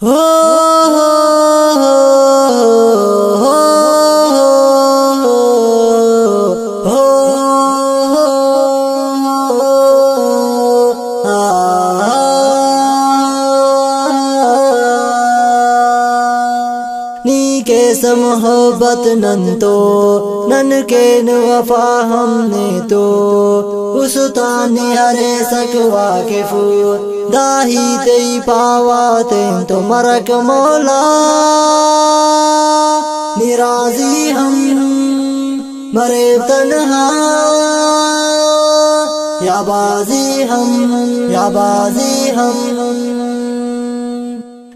ہو نیکیس محبت ننتو نن کے وفا ہم نے تو استانی ہرے سک واقفو داہی تی پاواتیں تو مرک مولا نرازی ہم مرے تنہا یا بازی ہم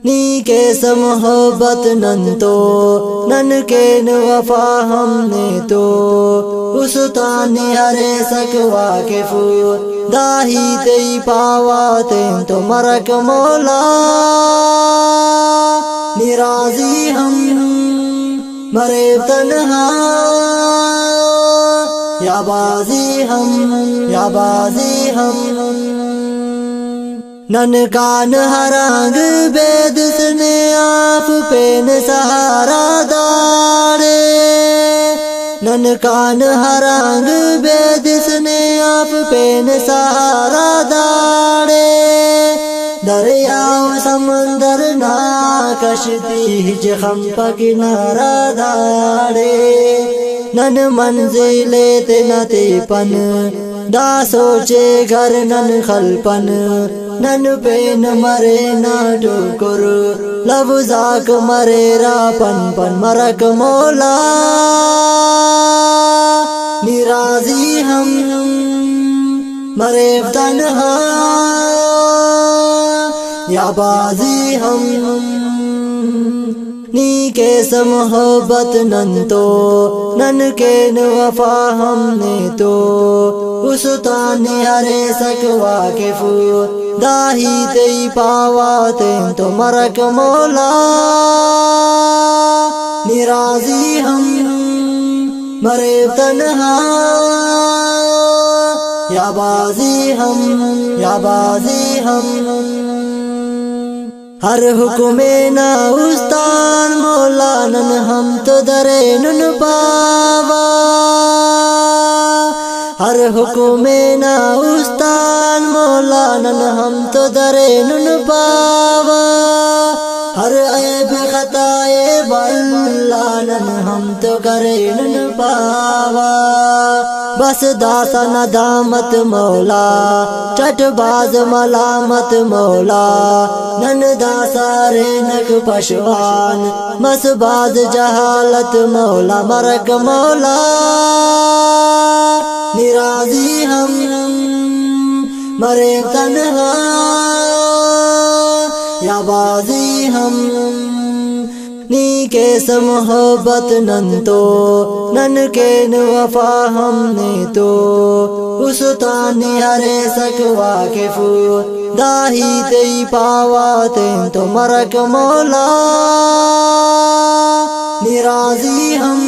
نیکیس محبت ننتو نن کے وفا ہم نے تو استانی ہرے سک واقفو داہی تی پاواتیں تو مرک مولا نرازی ہم مرے تنہا یا بازی ہم نن کان ہرانگ بید سنے آپ پین سہارا دارے نن کان ہرانگ بید سنے آپ پین سہارا دارے دریاؤ سمندر نا کشتی ہج خم پکنارا دارے نن منزلے تنتی پن دا سوچے گھر نن خلپن نن پین مرے نا ٹکر لفظاک مرے را پن پن مرک مولا نرازی ہم مرے تنہا یا بازی ہم نیکیس محبت ننتو نن کے وفا ہم نے تو استانی ہرے سک واقفو داہی تی پاواتیں تو مرک مولا نرازی ہم مرے تنہا یا بازی ہم ہر حکم نا استان مولا نن ہم تو درے نن پاوا ہر حکم نا استان مولا نن ہم تو درے نن پاوا ہر عیب خطائے باللہ نن ہم تو کرے نن پاوا بس داسا ندامت مولا چٹ باز ملامت مولا نن داسا رینک پشوان بس باز جہالت مولا مرک مولا نرازی ہم مرے تنہا یا بازی ہم نیکیس محبت ننتو نن کے وفا ہم نے تو استانی ہرے سک واقفو داہی تی پاواتیں تو مرک مولا نرازی ہم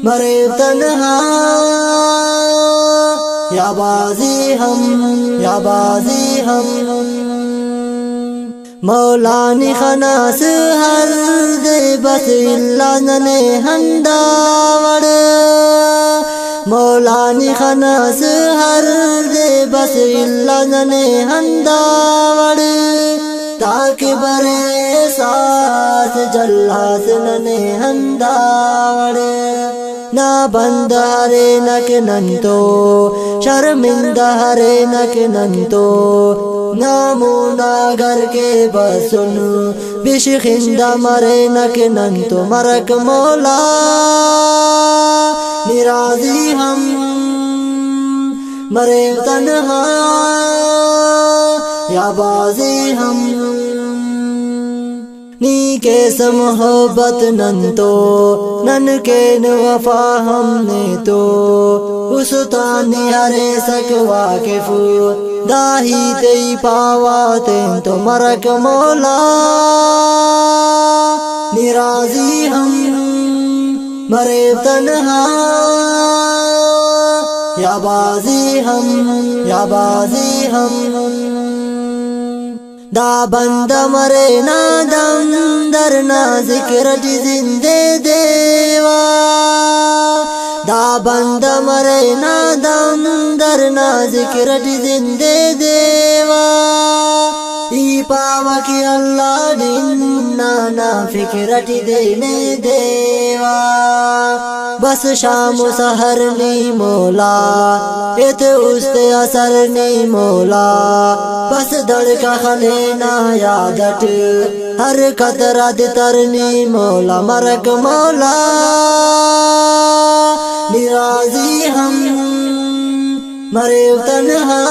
مرے تنہا یا بازی ہم مولانی خناس ہر دے بس اللہ ننے ہنداوڑ مولانی خناس ہر دے بس اللہ ننے ہنداوڑ تاکہ برے ساس جلاس ننے ہنداوڑ نا بند ہرے نک ننتو شرمندہ ہرے نک ننتو نامونا گھر کے بسن بشخندہ مرے نک ننتو مرک مولا نرازی ہم مرے تنہا یا بازی ہم نیکیس محبت ننتو نن کے وفا ہم نے تو استانی ہرے سک واقفو داہی تی پاواتیں تو مرک مولا نرازی ہم مرے تنہا یا بازی ہم دا بند مرے نادم درنا ذکر زندے دیوا دا بند مرے نادم درنا ذکر زندے دیوا ای پاوا کی اللہ دننا نا فکرٹی دینے دیوا بس شام و سحر نی مولا ات است اثر نی مولا بس دڑکا خلینا یادت ہر قطرہ ترنی مولا مرک مولا نرازی ہم مرے تنہا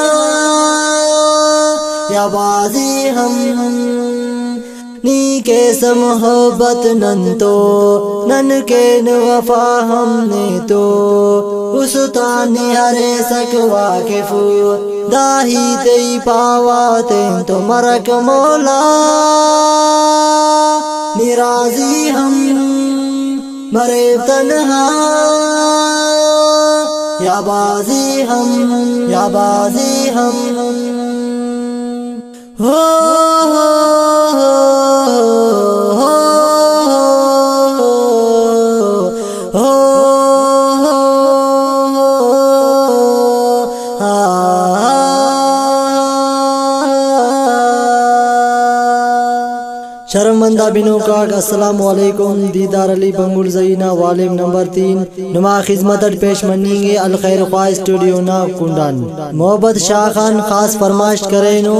یا بازی ہم نی کیس محبت نن تو نن کے وفا ہم نے تو اس تانی ہرے سک واقف داہی تی پاوا تین تو مرک مولا نرازی ہم مرے تنہا یا بازی ہم ہو شرمندہ بنو کا السلام علیکم دیدار علی بنگل زینہ والم نمبر 3 نما خدمت پیش منیں گے الخیر خواہ اسٹوڈیو نا کنڈان محبت شاہ خان خاص فرمائش کرینو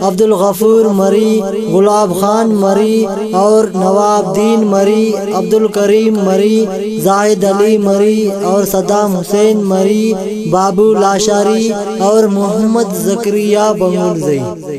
عبد الغفور مری گلاب خان مری اور نواب دین مری عبد الکریم مری زاہد علی مری اور صدام حسین مری بابو لاشاری اور محمد زکریہ بنگل زئی